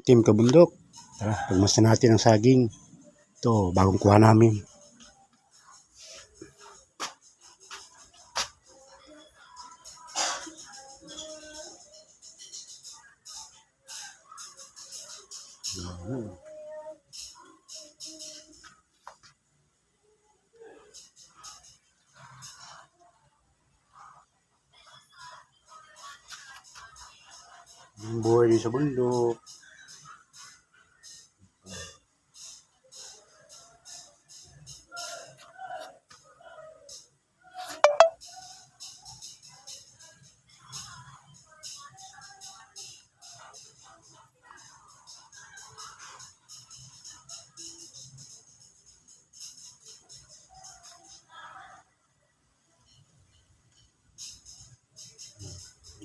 Team Kabundok. Tara, pagmasdan natin ang saging. Ito, bagong kuha namin. Ang buhay din sa bundok.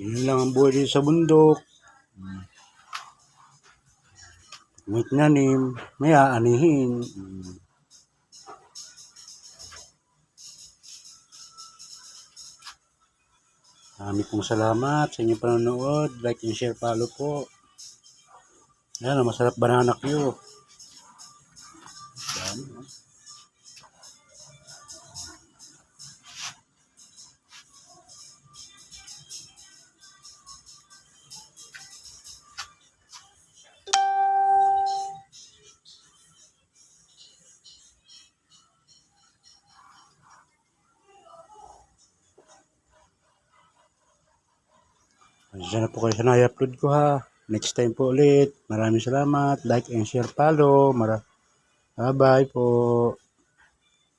Yun lang ang buhay din sa bundok. May tinanim, may aanihin. Marami pong salamat sa inyong panonood. Like and share, follow po. Yan, masarap banana Q. Yan. Diyan na po kayo sa na-upload ko ha. Next time po ulit. Maraming salamat. Like and share, follow. Bye-bye po.